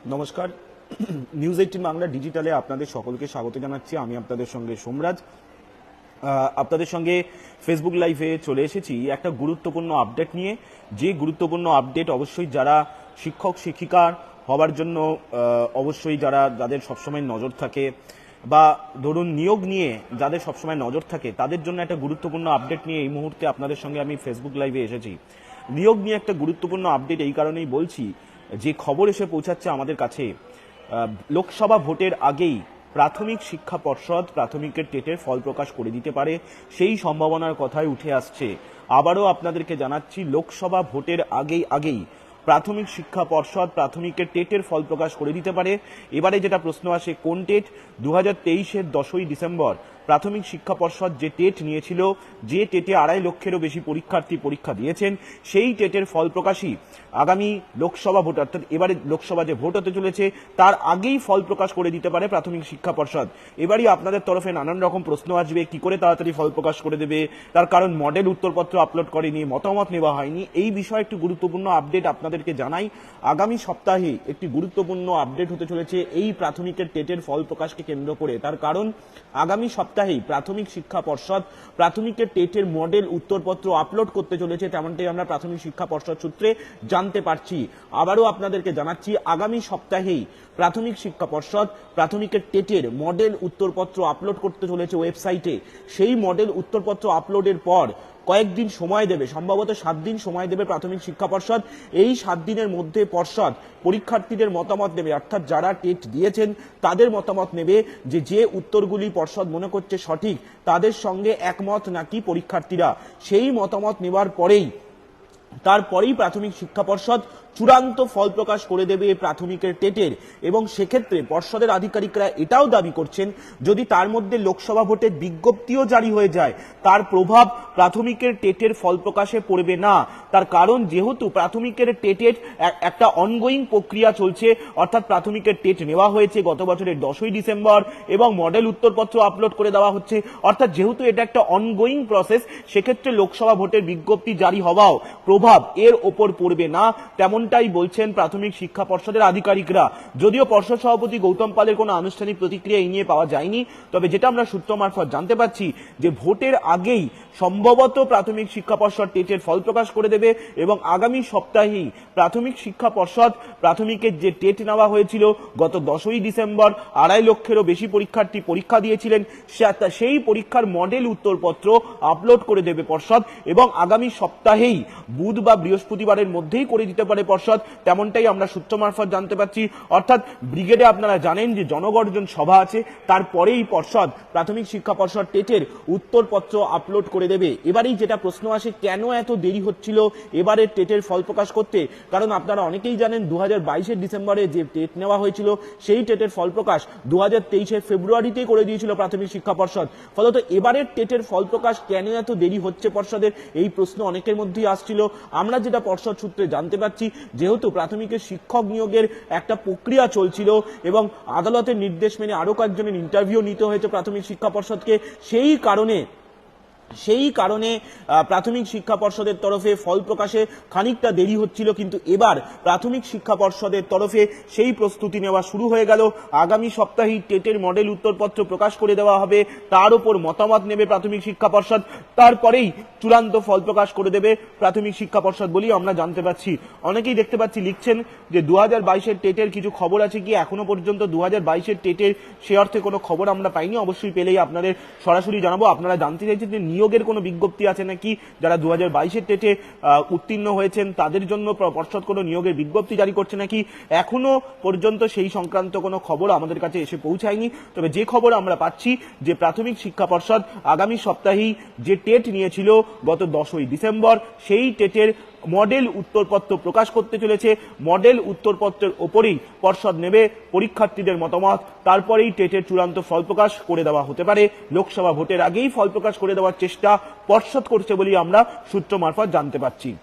নমস্কার। নিউজ 18 বাংলা ডিজিটালে আপনাদের সকলকে স্বাগত জানাচ্ছি। আমি আপনাদের সঙ্গে সোমরাজ। আপনাদের সঙ্গে ফেসবুক লাইভে চলে এসেছি একটা গুরুত্বপূর্ণ আপডেট নিয়ে। যে গুরুত্বপূর্ণ আপডেট অবশ্যই যারা শিক্ষক শিক্ষিকা হওয়ার জন্য অবশ্যই যাদের সবসময় নজর থাকে, বা ধরুন নিয়োগ নিয়ে যাদের সবসময় নজর থাকে, তাদের জন্য একটা গুরুত্বপূর্ণ আপডেট নিয়ে এই মুহূর্তে আপনাদের সঙ্গে আমি ফেসবুক লাইভে এসেছি। নিয়োগ নিয়ে একটা গুরুত্বপূর্ণ আপডেট এই কারণেই বলছি, যে খবর এসে পৌঁছাচ্ছে আমাদের কাছে, লোকসভা ভোটের আগেই প্রাথমিক শিক্ষা পর্ষদ প্রাথমিকের টেটের ফল প্রকাশ করে দিতে পারে, সেই সম্ভাবনার কথাই উঠে আসছে। আবারও আপনাদেরকে জানাচ্ছি, লোকসভা ভোটের আগেই প্রাথমিক শিক্ষা পর্ষদ প্রাথমিকের টেটের ফল প্রকাশ করে দিতে পারে। এবারে যেটা প্রশ্ন আসে, কোন টেট? 2023-এর 10ই ডিসেম্বর প্রাথমিক শিক্ষা পর্ষদ যে টেট নিয়েছিল, যে টেটে 2.5 লক্ষেরও বেশি পরীক্ষার্থী পরীক্ষা দিয়েছেন, সেই টেটের ফল প্রকাশই আগামী লোকসভা ভোট, অর্থাৎ এবারে লোকসভা যে ভোট হতে চলেছে তার আগেই ফল প্রকাশ করে দিতে পারে প্রাথমিক শিক্ষা পর্ষদ। এবারই আপনাদের তরফে নানান রকম প্রশ্ন আসবে, কি করে তাড়াতাড়ি ফল প্রকাশ করে দেবে, তার কারণ মডেল উত্তরপত্র আপলোড করেনি, মতামত নেওয়া হয়নি। এই বিষয়ে একটি গুরুত্বপূর্ণ আপডেট আপনাদেরকে জানাই। আগামী সপ্তাহে একটি গুরুত্বপূর্ণ আপডেট হতে চলেছে এই প্রাথমিকের টেটের ফল প্রকাশকে কেন্দ্র করে। তার কারণ আগামী সপ্তাহেই প্রাথমিক শিক্ষা পর্ষদ প্রাথমিকের টেটের মডেল উত্তরপত্র আপলোড করতে চলেছে, তেমনটাই আমরা প্রাথমিক শিক্ষা পর্ষদ সূত্রে জানতে পারছি। আবারও আপনাদেরকে জানাচ্ছি, আগামী সপ্তাহেই প্রাথমিক শিক্ষা পর্ষদ প্রাথমিকের টেটের মডেল উত্তরপত্র আপলোড করতে চলেছে ওয়েবসাইটে। সেই মডেল উত্তরপত্র আপলোডের পর কয়েকদিন সময় দেবে, সম্ভবত 7 দিন সময় দেবে প্রাথমিক শিক্ষা পর্ষদ। এই 7 দিনের মধ্যে পর্ষদ পরীক্ষার্থীদের মতামত নেবে, অর্থাৎ যারা টেট দিয়েছেন তাদের মতামত নেবে, যে উত্তরগুলি পর্ষদ মনে করছে সঠিক তাদের সঙ্গে একমত নাকি পরীক্ষার্থীরা। সেই মতামত নেওয়ার তারপরেই প্রাথমিক শিক্ষা পর্ষদ চূড়ান্ত ফল প্রকাশ করে দেবে প্রাথমিকের টেটের। এবং সেক্ষেত্রে পর্ষদের আধিকারিকরা এটাও দাবি করছেন, যদি তার মধ্যে লোকসভা ভোটের বিজ্ঞপ্তিও জারি হয়ে যায়, তার প্রভাব প্রাথমিকের টেটের ফল প্রকাশে পড়বে না। তার কারণ যেহেতু প্রাথমিকের টেটের একটা অনগোয়িং প্রক্রিয়া চলছে, অর্থাৎ প্রাথমিকের টেট নেওয়া হয়েছে গত বছরের 10ই ডিসেম্বর এবং মডেল উত্তরপত্র আপলোড করে দেওয়া হচ্ছে, অর্থাৎ যেহেতু এটা একটা অনগোয়িং প্রসেস, সেক্ষেত্রে লোকসভা ভোটের বিজ্ঞপ্তি জারি হওয়াও প্রভাব এর ওপর পড়বে না, তেমনটাই বলছেন প্রাথমিক শিক্ষা পর্ষদের আধিকারিকরা। যদিও পর্ষদ সভাপতি গৌতম পালের কোনো আনুষ্ঠানিক প্রতিক্রিয়া এই নিয়ে পাওয়া যায়নি, তবে যেটা আমরা সূত্র মারফত জানতে পারছি, যে ভোটের আগেই সম্ভবত প্রাথমিক শিক্ষা পর্ষদ টেটের ফল প্রকাশ করে দেবে এবং আগামী সপ্তাহেই প্রাথমিক শিক্ষা পর্ষদ প্রাথমিকের যে টেট নেওয়া হয়েছিল গত 10ই ডিসেম্বর, 2.5 লক্ষেরও বেশি পরীক্ষার্থী পরীক্ষা দিয়েছিলেন, সেই পরীক্ষার মডেল উত্তরপত্র আপলোড করে দেবে পর্ষদ এবং আগামী সপ্তাহেই বুধ বা বৃহস্পতিবারের মধ্যেই করে দিতে পারে পর্ষদ, তেমনটাই আমরা সূত্র মারফত জানতে পারছি। অর্থাৎ ব্রিগেডে আপনারা জানেন যে জনগর্জন সভা আছে, তারপরেই পর্ষদ প্রাথমিক শিক্ষা পর্ষদ টেটের উত্তরপত্র আপলোড করে দেবে। এবারেই যেটা প্রশ্ন আসে, কেন এত দেরি হচ্ছিল এবারে টেটের ফল প্রকাশ করতে? কারণ আপনারা অনেকেই জানেন 2022-এর ডিসেম্বরে যে টেট নেওয়া হয়েছিল, সেই টেটের ফল প্রকাশ 2023-এর ফেব্রুয়ারিতেই করে দিয়েছিল প্রাথমিক শিক্ষা পর্ষদ। ফলত এবারের টেটের ফল প্রকাশ কেন এত দেরি হচ্ছে পর্ষদের, এই প্রশ্ন অনেকের মধ্যেই আসছিল। আমরা যেটা পর্ষদ সূত্রে জানতে পারছি, যেহেতু প্রাথমিকের শিক্ষক নিয়োগের একটা প্রক্রিয়া চলছিল এবং আদালতের নির্দেশ মেনে আরো কয়েকজনের ইন্টারভিউ নিতে হয়েছে প্রাথমিক শিক্ষা পর্ষদকে, সেই কারণে প্রাথমিক শিক্ষা পর্ষদের তরফে ফল প্রকাশে খানিকটা দেরি হচ্ছিল। কিন্তু এবার প্রাথমিক শিক্ষা পর্ষদের তরফে সেই প্রস্তুতি নেওয়া শুরু হয়ে গেল। আগামী সপ্তাহেই টেটের মডেল উত্তরপত্র প্রকাশ করে দেওয়া হবে, তার উপর মতামত নেবে প্রাথমিক শিক্ষা পর্ষদ, তারপরেই চূড়ান্ত ফল প্রকাশ করে দেবে প্রাথমিক শিক্ষা পর্ষদ বলেই আমরা জানতে পারছি। অনেকেই দেখতে পাচ্ছি লিখছেন যে 2022-এর টেটের কিছু খবর আছে কি? এখনো পর্যন্ত 2022-এর টেটের সে অর্থে কোনো খবর আমরা পাইনি, অবশ্যই পেলেই আপনাদের সরাসরি জানাবো। আপনারা জানতে চাইছেন যে নিয়োগের কোনো বিজ্ঞপ্তি আছে নাকি, যারা 2022-এর টেটে উত্তীর্ণ হয়েছেন তাদের জন্য পর্ষদ কোনো নিয়োগের বিজ্ঞপ্তি জারি করছে নাকি, এখনো পর্যন্ত সেই সংক্রান্ত কোনো খবর আমাদের কাছে এসে পৌঁছায়নি। তবে যে খবর আমরা পাচ্ছি, যে প্রাথমিক শিক্ষা পর্ষদ আগামী সপ্তাহেই যে টেট নিয়েছিল গত 10ই ডিসেম্বর, সেই টেটের মডেল উত্তরপত্র প্রকাশ করতে চলেছে। মডেল উত্তরপত্রের ওপরেই পর্ষদ নেবে পরীক্ষার্থীদের মতামত, তারপরেই টেটের চূড়ান্ত ফল প্রকাশ করে দেওয়া হতে পারে। লোকসভা ভোটের আগেই ফল প্রকাশ করে দেওয়ার চেষ্টা পর্ষদ করছে বলেই আমরা সূত্র মারফত জানতে পারছি।